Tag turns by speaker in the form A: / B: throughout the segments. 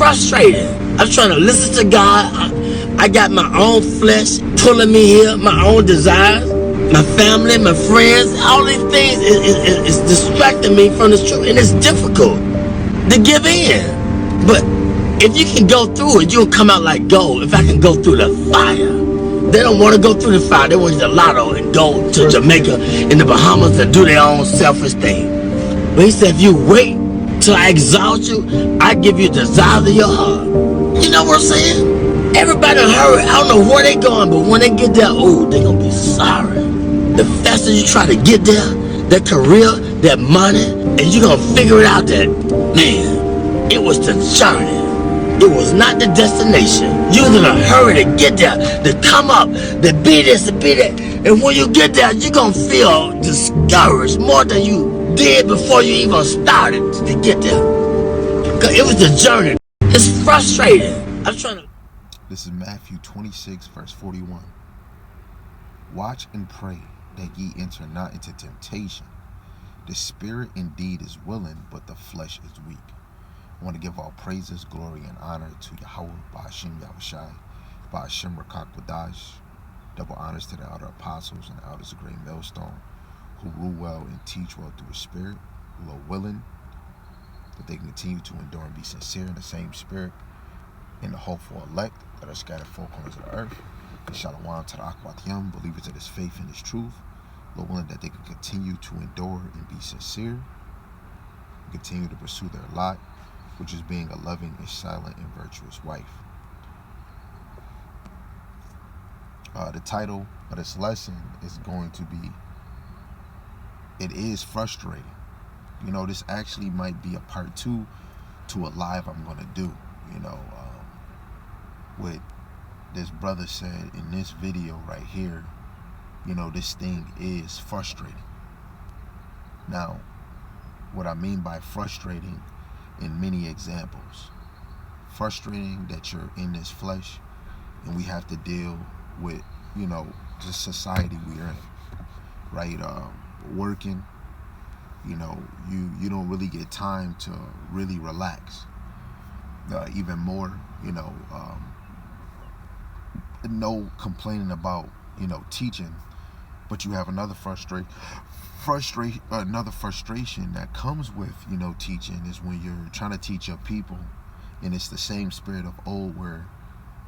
A: frustrating. I'm trying to listen to God. I got my own flesh pulling me here, my own desires, my family, my friends. All these things is distracting me from the truth, and it's difficult to give in. But if you can go through it, you'll come out like gold. If I can go through the fire. They don't want to go through the fire. They want to get the lotto and go to Jamaica in the Bahamas and do their own selfish thing. But he said, if you wait till I exalt you, I give you the desires of your heart. You know what I'm saying? Everybody in a hurry. I don't know where they going, but when they get there, oh, they going to be sorry. The faster you try to get there, that career, that money, and you're going to figure it out that, man, it was the journey. It was not the destination. You was in a hurry to get there, to come up, to be this, to be that. And when you get there, you're going to feel discouraged more than you did before you even started to get there. Because it was the journey. It's frustrating. I'm trying to...
B: This is Matthew 26, verse 41. Watch and pray that ye enter not into temptation. The spirit indeed is willing, but the flesh is weak. I want to give all praises, glory, and honor to Yahweh, Ba'ashim Yahushai, Ba'ashim Rakak Wadash. Double honors to the elder apostles and the elders of Great Millstone, who rule well and teach well through the Spirit, who are willing that they can continue to endure and be sincere in the same Spirit, in the hopeful elect that are scattered four corners of the earth. And Shalom to the Akhbat Yam, believers of this faith and this truth, Lord willing that they can continue to endure and be sincere, and continue to pursue their lot, which is being a loving and silent and virtuous wife. The title of this lesson is going to be, It Is Frustrating. You know, this actually might be a part 2 to a live I'm going to do. You know, what this brother said in this video right here, you know, this thing is frustrating. Now, what I mean by frustrating in many examples. Frustrating that you're in this flesh and we have to deal with, you know, the society we're in, right? Working, you know, you don't really get time to really relax. Even more, you know, no complaining about, you know, teaching, but you have another frustration that comes with, you know, teaching is when you're trying to teach your people and it's the same spirit of old where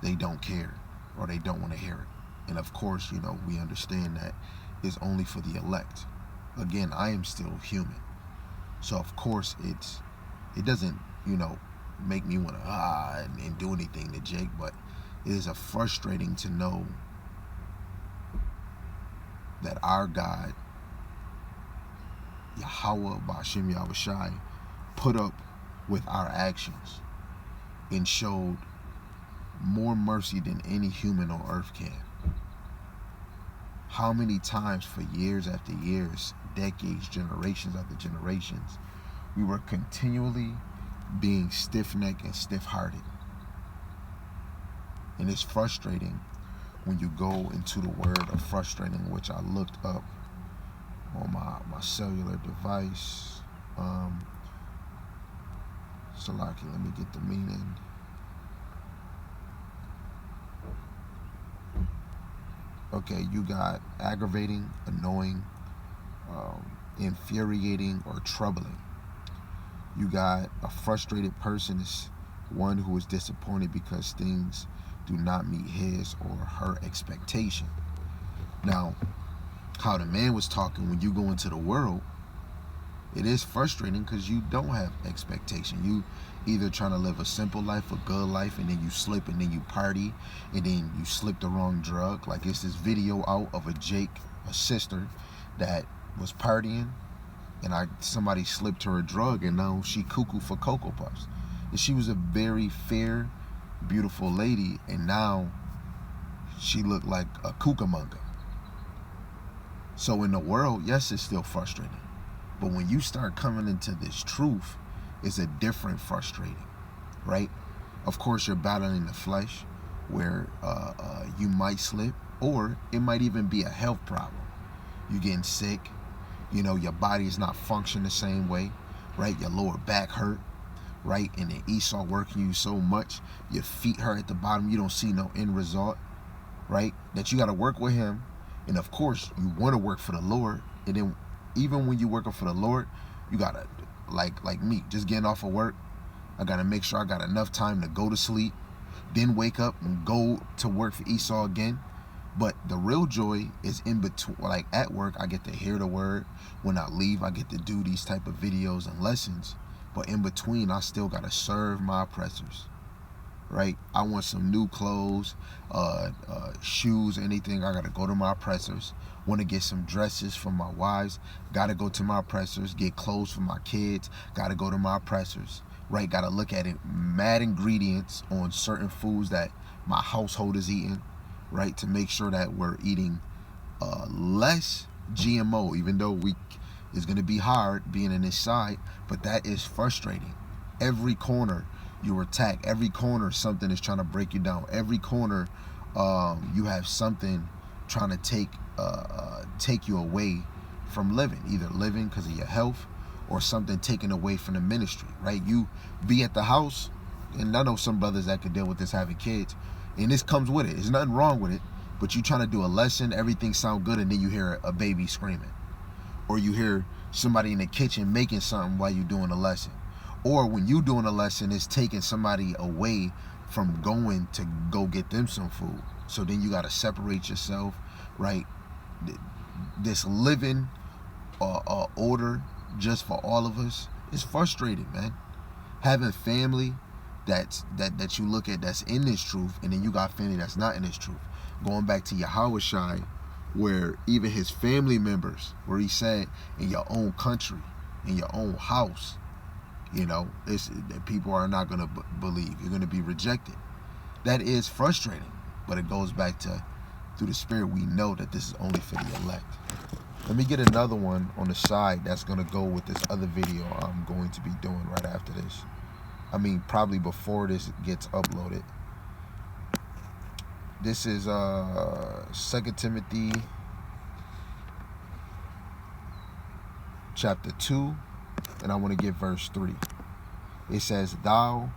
B: they don't care or they don't want to hear it. And of course, you know, we understand that is only for the elect. Again, I am still human, so of course it doesn't, you know, make me want to and do anything to Jake, but it is a frustrating to know that our God, Yahweh, Ba'ashim Yahushai, put up with our actions and showed more mercy than any human on earth can. How many times for years after years, decades, generations after generations, we were continually being stiff-necked and stiff-hearted. And it's frustrating when you go into the word of frustrating, which I looked up on my cellular device. Salaki, let me get the meaning. Okay, you got aggravating, annoying, infuriating, or troubling. You got a frustrated person is one who is disappointed because things do not meet his or her expectation. Now, how the man was talking, when you go into the world, it is frustrating because you don't have expectation. You either trying to live a simple life, a good life, and then you slip and then you party and then you slip the wrong drug. Like it's this video out of a sister that was partying and somebody slipped her a drug and now she cuckoo for Cocoa Puffs. And she was a very fair, beautiful lady, and now she looked like a cucamonga. So in the world, yes, it's still frustrating. But when you start coming into this truth, it's a different frustrating, right? Of course, you're battling the flesh where you might slip, or it might even be a health problem. You're getting sick, you know, your body is not functioning the same way, right? Your lower back hurt, right? And then Esau working you so much, your feet hurt at the bottom, you don't see no end result, right? That you got to work with him. And of course, you want to work for the Lord. And then even when you're working for the Lord, you got to, like me, just getting off of work, I got to make sure I got enough time to go to sleep, then wake up and go to work for Esau again. But the real joy is in between. Like at work, I get to hear the word. When I leave, I get to do these type of videos and lessons. But in between, I still got to serve my oppressors, right? I want some new clothes, shoes, anything. I got to go to my oppressors. Want to get some dresses from my wives. Got to go to my oppressors. Get clothes for my kids. Got to go to my oppressors, right? Got to look at it. Mad ingredients on certain foods that my household is eating, right? To make sure that we're eating less GMO, even though it's going to be hard being in this side, but that is frustrating. Every corner you're attacked. Every corner something is trying to break you down. Every corner you have something trying to take you away from living, either living because of your health or something taken away from the ministry, right? You be at the house, and I know some brothers that could deal with this having kids, and this comes with it. There's nothing wrong with it, but you trying to do a lesson, everything sound good, and then you hear a baby screaming. Or you hear somebody in the kitchen making something while you're doing a lesson. Or when you doing a lesson, it's taking somebody away from going to go get them some food. So then you got to separate yourself, right? This living order just for all of us is frustrating, man. Having family that you look at that's in this truth, and then you got family that's not in this truth. Going back to Yahushua, where even his family members, where he said, in your own country, in your own house, you know, people are not going to believe. You're going to be rejected. That is frustrating, but it goes back to, through the Spirit, we know that this is only for the elect. Let me get another one on the side that's going to go with this other video I'm going to be doing right after this. I mean, probably before this gets uploaded. This is 2 Timothy chapter 2, and I want to get verse 3. It says, "Thou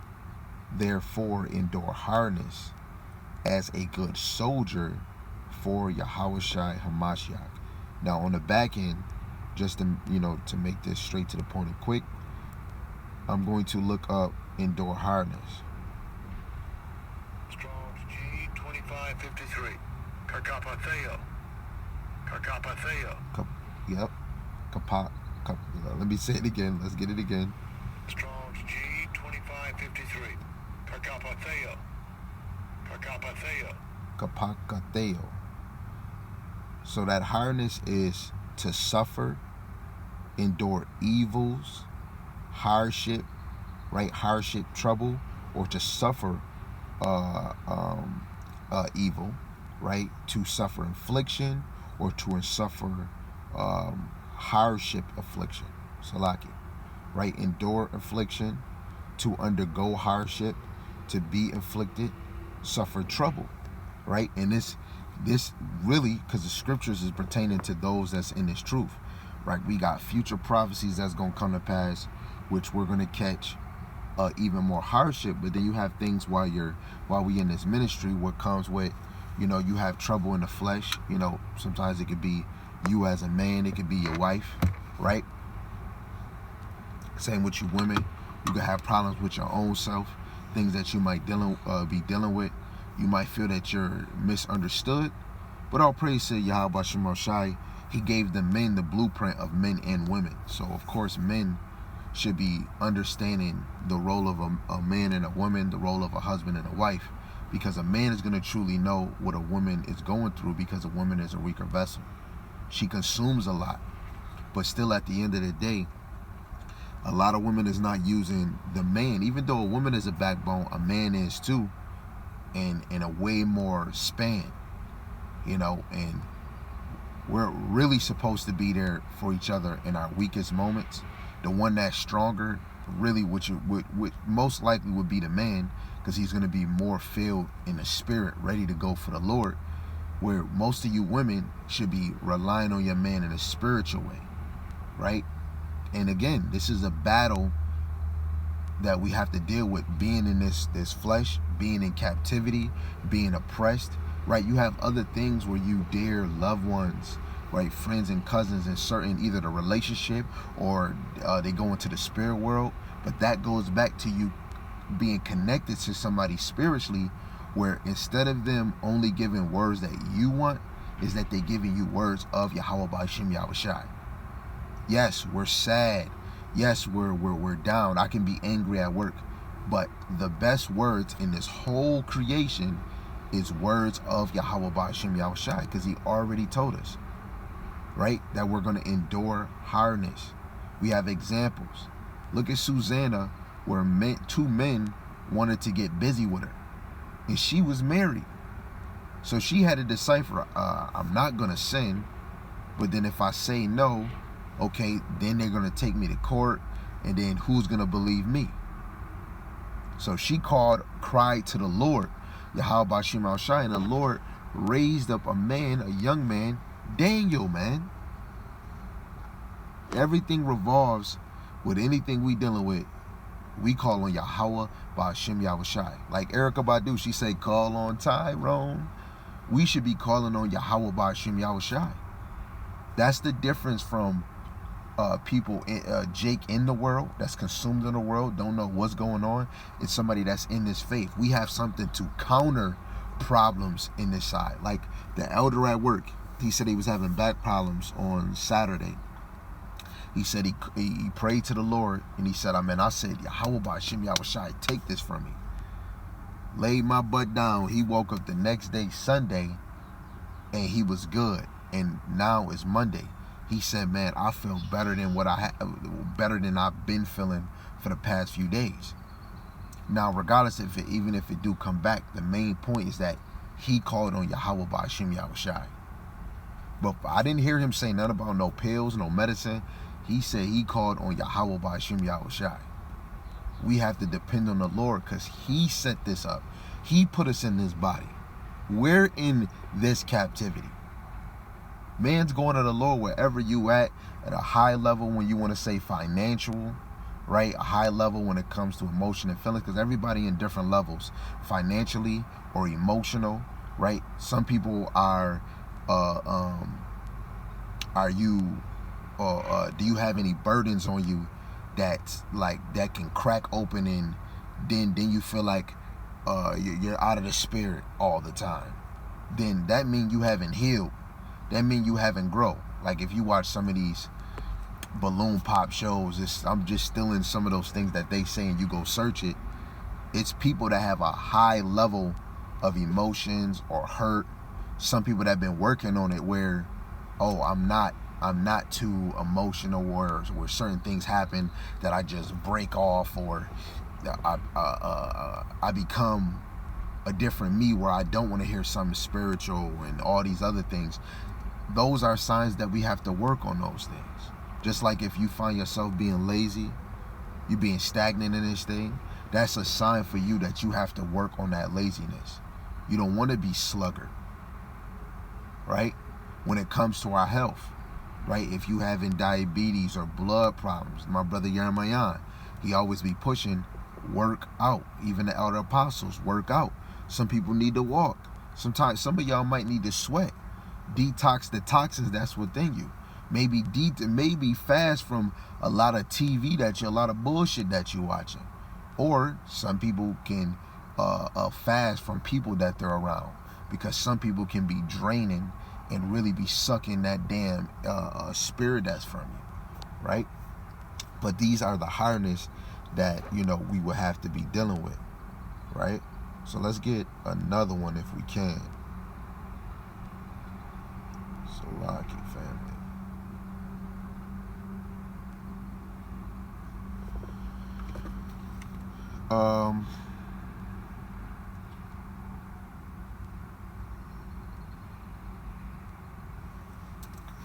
B: therefore endure hardness as a good soldier for Yahushua Hamashiach." Now on the back end, just to make this straight to the point and quick, I'm going to look up endure hardness.
C: Strong's G2553. Carcapatheo.
B: Yep. Let me say it again. Let's get it again.
C: Strong's G2553.
B: Carcapatheo. So that hardness is to suffer, endure evils, hardship, right? Hardship, trouble, or to suffer evil, right? To suffer affliction, or to suffer hardship, affliction. Salaki, right? Endure affliction, to undergo hardship, to be afflicted, suffer trouble, right? And this really, because the scriptures is pertaining to those that's in this truth, right? We got future prophecies that's going to come to pass, which we're going to catch even more hardship. But then you have things while we in this ministry, what comes with, you have trouble in the flesh. Sometimes it could be you as a man, it could be your wife, right? Same with you women. You could have problems with your own self, things that you might be dealing with. You might feel that you're misunderstood, but all praise to Yahweh Shem Shai. He gave the men the blueprint of men and women. So of course men should be understanding the role of a man and a woman, the role of a husband and a wife, because a man is going to truly know what a woman is going through, because a woman is a weaker vessel. She consumes a lot, but still at the end of the day, a lot of women is not using the man. Even though a woman is a backbone, a man is too, and in a way more span, and we're really supposed to be there for each other in our weakest moments. The one that's stronger, really, which most likely would be the man, because he's going to be more filled in the spirit, ready to go for the Lord, where most of you women should be relying on your man in a spiritual way, right? And again, this is a battle that we have to deal with, being in this flesh, being in captivity, being oppressed, right? You have other things where you dare loved ones, right, friends and cousins in certain, either the relationship or they go into the spirit world. But that goes back to you being connected to somebody spiritually, where instead of them only giving words that you want, is that they giving you words of Yahweh Ba'Shem Yahushai. Yes, we're sad. Yes, we're down. I can be angry at work. But the best words in this whole creation is words of Yahweh Ba'Shem Yahushai, because he already told us, right, that we're going to endure hardness. We have examples. Look at Susanna, where two men wanted to get busy with her, and she was married. So she had to decipher, I'm not going to sin, but then if I say no, okay, then they're going to take me to court, and then who's going to believe me? So she cried to the Lord, Yahweh Ba'Shem Yahushai, and the Lord raised up a man, a young man, Daniel, man. Everything revolves with anything we dealing with. We call on Yahweh Ba'Shem Yahushai. Like Erykah Badu, she say, call on Tyrone. We should be calling on Yahweh Ba'Shem Yahushai. That's the difference from people, Jake in the world, that's consumed in the world, don't know what's going on. It's somebody that's in this faith. We have something to counter problems in this side. Like the elder at work, he said he was having back problems on Saturday. He said he prayed to the Lord, and he said, I said, Yahweh Ba'Shem Yahushai, take this from me. Laid my butt down. He woke up the next day, Sunday, and he was good. And now it's Monday. He said, man, I feel better than better than I've been feeling for the past few days. Now, regardless if even if it do come back, the main point is that he called on Yahweh Ba'Shem Yahushai. But I didn't hear him say nothing about no pills, no medicine. He said he called on Yahweh Ba'Shem Yahushai. We have to depend on the Lord, because he set this up. He put us in this body. We're in this captivity. Man's going to the Lord wherever you at a high level, when you want to say financial, right? A high level when it comes to emotion and feelings, because everybody in different levels, financially or emotional, right? Some people are, do you have any burdens on you that can crack open, and then you feel like you're out of the spirit all the time? Then that means you haven't healed. That means you haven't grown. Like if you watch some of these balloon pop shows, I'm just stealing some of those things that they say, and you go search it. It's people that have a high level of emotions or hurt. Some people that have been working on it, where, oh, I'm not too emotional, where certain things happen that I just break off, or I become a different me, where I don't want to hear something spiritual and all these other things. Those are signs that we have to work on those things. Just like if you find yourself being lazy, you being stagnant in this thing, that's a sign for you that you have to work on that laziness. You don't want to be sluggard, right? When it comes to our health, right? If you having diabetes or blood problems, my brother Yermayan, he always be pushing, work out. Even the elder apostles, work out. Some people need to walk. Sometimes some of y'all might need to sweat. Detox the toxins that's within you. Maybe fast from a lot of TV a lot of bullshit that you're watching. Or some people can fast from people that they're around, because some people can be draining and really be sucking that damn spirit that's from you, right? But these are the hardness that, we will have to be dealing with, right? So let's get another one if we can. Salaki family.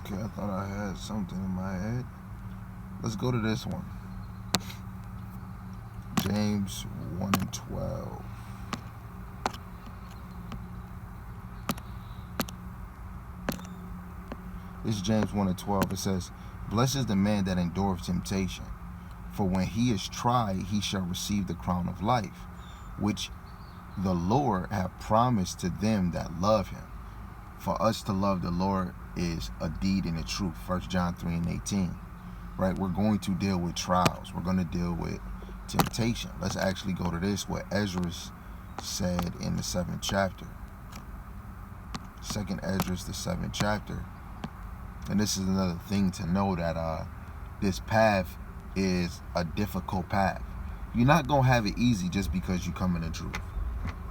B: Okay, I thought I had something in my head. Let's go to this one. James 1:12. This is James 1:12. It says, blessed is the man that endureth temptation, For when he is tried, he shall receive the crown of life, which the Lord hath promised to them that love him. For us to love the Lord is a deed and a truth. 1 John 3:18. Right? We're going to deal with trials. We're going to deal with temptation. Let's actually go to this, what Ezra said in the 7th chapter. 2nd Ezra, the 7th chapter. And this is another thing to know, that this path is a difficult path. You're not going to have it easy just because you come in the truth.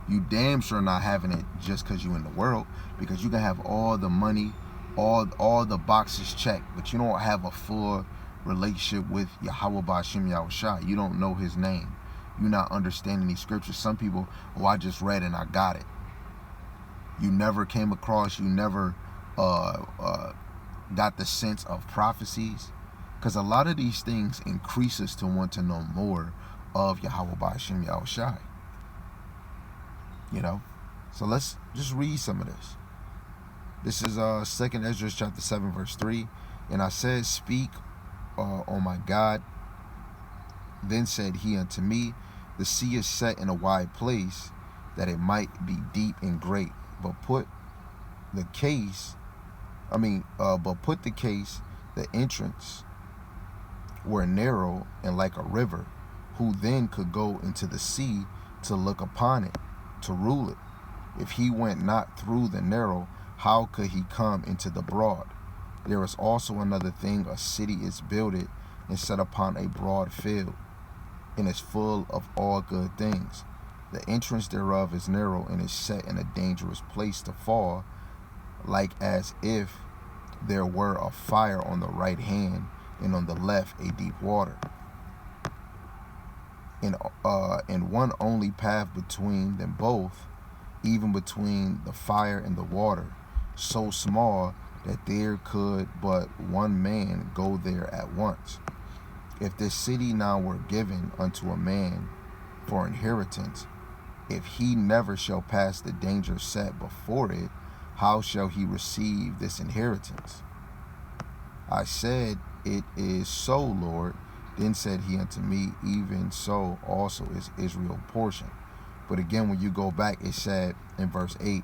B: You damn sure not having it just because you in the world, because you can have all the money, all the boxes checked, but you don't have a full relationship with Yahweh Ba'Shem Yahushua. You don't know his name. You're not understanding these scriptures. Some people, I just read and I got it. You never came across, you never got the sense of prophecies, because a lot of these things increase us to want to know more of Yahweh Ba'Shem Yahushua. You know, so let's just read some of this. This is 2nd Ezra chapter 7 verse 3. And I said, speak, O my God. Then said he unto me, the sea is set in a wide place, that it might be deep and great. But put the case, the entrance were narrow and like a river. Who then could go into the sea to look upon it, to rule it? If he went not through the narrow, how could he come into the broad? There is also another thing, a city is builded and set upon a broad field, and is full of all good things. The entrance thereof is narrow, and is set in a dangerous place to fall, like as if there were a fire on the right hand, and on the left a deep water. And one only path between them both, even between the fire and the water, so small that there could but one man go there at once. If this city now were given unto a man for inheritance, if he never shall pass the danger set before it, how shall he receive this inheritance? I said, it is so, Lord. Then said he unto me, even so also is Israel portion. But again, when you go back, it said in verse 8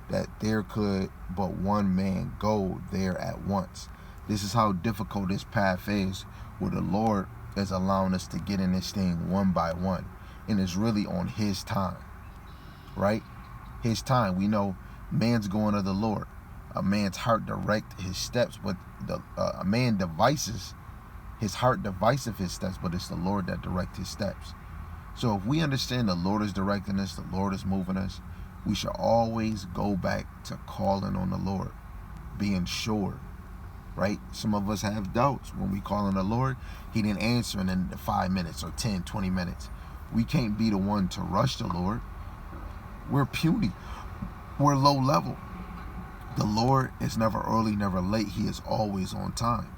B: that there could but one man go there at once. This is how difficult this path is, where the Lord is allowing us to get in this thing one by one. And it's really on his time, right? His time. We know man's going to the Lord. A man's heart direct his steps, but a man devises his heart, divisive his steps, but it's the Lord that directs his steps. So if we understand the Lord is directing us, the Lord is moving us, we should always go back to calling on the Lord, being sure, right? Some of us have doubts. When we call on the Lord, he didn't answer in 5 minutes or 10, 20 minutes. We can't be the one to rush the Lord. We're puny. We're low level. The Lord is never early, never late. He is always on time.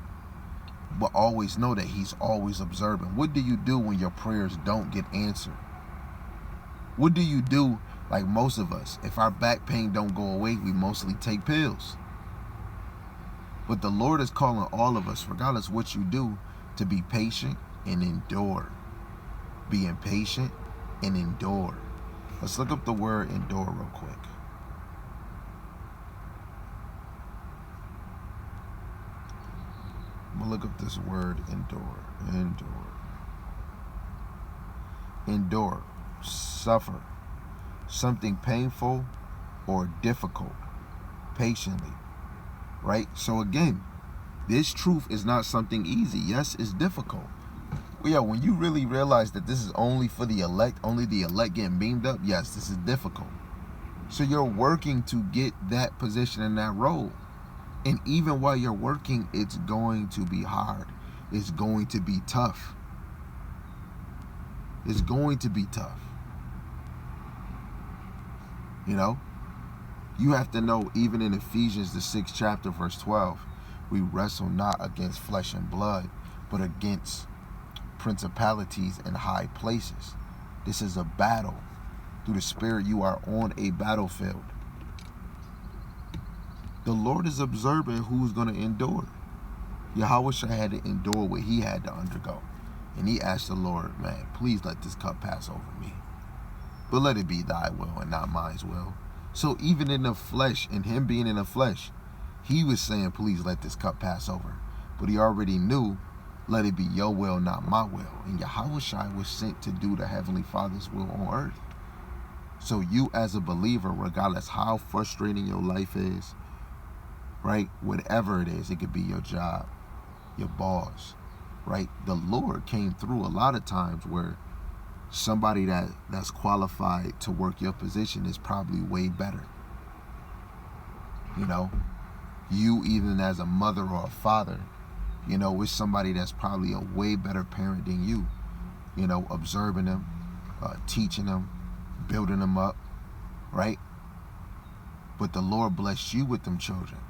B: But always know that he's always observing. What do you do when your prayers don't get answered? What do you do, like most of us? If our back pain don't go away, we mostly take pills. But the Lord is calling all of us, regardless what you do, to be patient and endure. Being patient and endure. Let's look up the word endure real quick. I'm going to look up this word endure. Endure. Suffer. Something painful or difficult. Patiently. Right? So again, this truth is not something easy. Yes, it's difficult. But yeah, when you really realize that this is only for the elect, only the elect getting beamed up, yes, this is difficult. So you're working to get that position in that role. And even while you're working, it's going to be hard. It's going to be tough. It's going to be tough. You know? You have to know, even in Ephesians, the 6th chapter, verse 12, we wrestle not against flesh and blood, but against principalities in high places. This is a battle. Through the Spirit, you are on a battlefield. The Lord is observing who's going to endure. Yahweh had to endure what he had to undergo. And he asked the Lord, man, please let this cup pass over me. But let it be thy will and not mine's will. So even in the flesh, and him being in the flesh, he was saying, please let this cup pass over. But he already knew, let it be your will, not my will. And Yahushua was sent to do the Heavenly Father's will on earth. So you as a believer, regardless how frustrating your life is, right? Whatever it is, it could be your job, your boss, right? The Lord came through a lot of times where somebody that's qualified to work your position is probably way better. You know, you even as a mother or a father, you know, with somebody that's probably a way better parent than you, you know, observing them, teaching them, building them up, right? But the Lord blessed you with them children.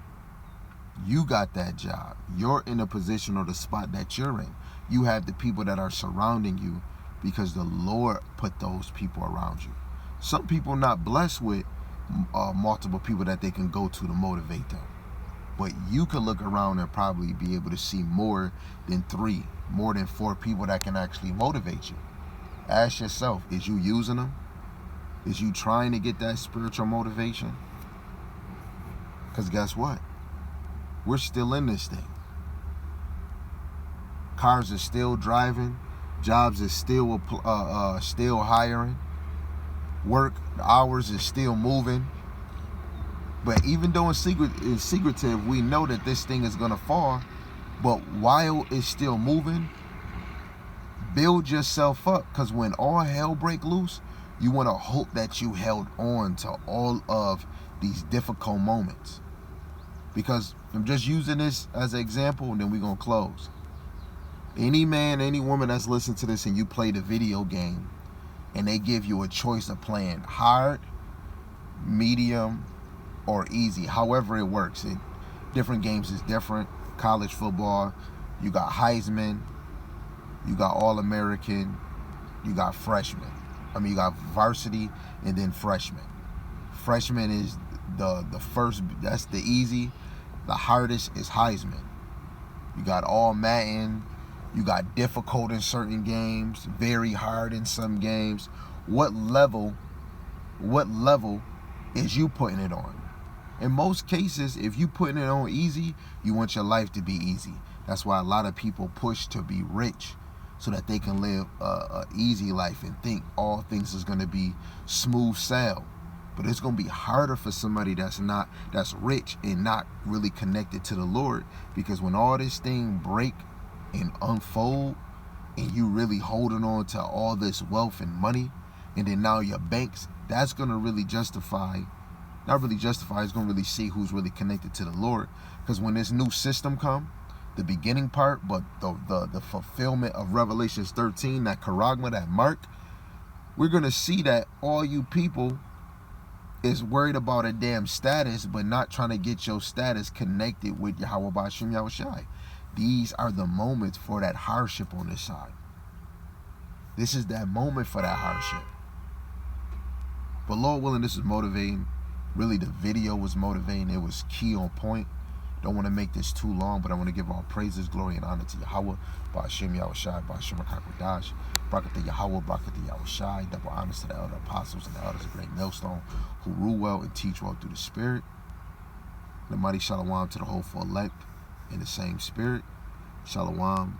B: You got that job. You're in a position or the spot that you're in. You have the people that are surrounding you because the Lord put those people around you. Some people not blessed with multiple people that they can go to motivate them. But you can look around and probably be able to see more than 3, more than 4 people that can actually motivate you. Ask yourself, is you using them? Is you trying to get that spiritual motivation? Because guess what? We're still in this thing. Cars are still driving. Jobs is still hiring. Work hours is still moving. But even though it's secretive, we know that this thing is going to fall. But while it's still moving, build yourself up. Because when all hell break loose, you want to hope that you held on to all of these difficult moments. Because I'm just using this as an example, and then we're going to close. Any man, any woman that's listening to this and you play the video game, and they give you a choice of playing hard, medium, or easy, however it works. Different games is different. College football, you got Heisman, you got All-American, you got freshman. You got varsity and then freshman. Freshman is the first, that's the easy. The hardest is Heisman. You got all Madden, you got difficult in certain games, very hard in some games. What level is you putting it on? In most cases, if you putting it on easy, you want your life to be easy. That's why a lot of people push to be rich so that they can live a easy life and think all things is going to be smooth sail. But it's going to be harder for somebody that's rich and not really connected to the Lord, because when all this thing break and unfold and you really holding on to all this wealth and money, and then now your banks, that's going to really justify, not really justify, it's going to really see who's really connected to the Lord. Because when this new system come, the beginning part, but the fulfillment of Revelations 13, that charagma, that mark, we're going to see that all you people is worried about a damn status, but not trying to get your status connected with Yahweh Ba'ashem Yahushai. These are the moments for that hardship on this side. This is that moment for that hardship. But Lord willing, this is motivating. Really, the video was motivating. It was key on point. Don't want to make this too long, but I want to give all praises, glory, and honor to Yahweh, Ba'ashem Yahushai, Ba'ashem HaKadosh, Barakatah Yahweh, Barakatah Yahushai. Double honors to the elder apostles and the elders of Great Millstone who rule well and teach well through the Spirit. The mighty Shalom to the hopeful elect in the same Spirit. Shalom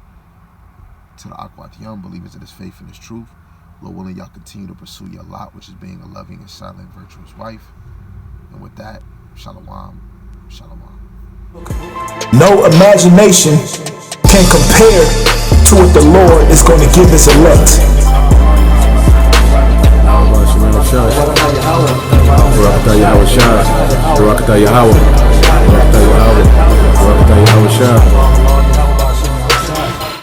B: to the Akwat Young believers in His faith and His truth. Lord willing, y'all continue to pursue your lot, which is being a loving and silent, virtuous wife. And with that, Shalom, Shalom.
D: No imagination can compare to what the Lord is going to give His elect.
E: Barakatah Yahweh.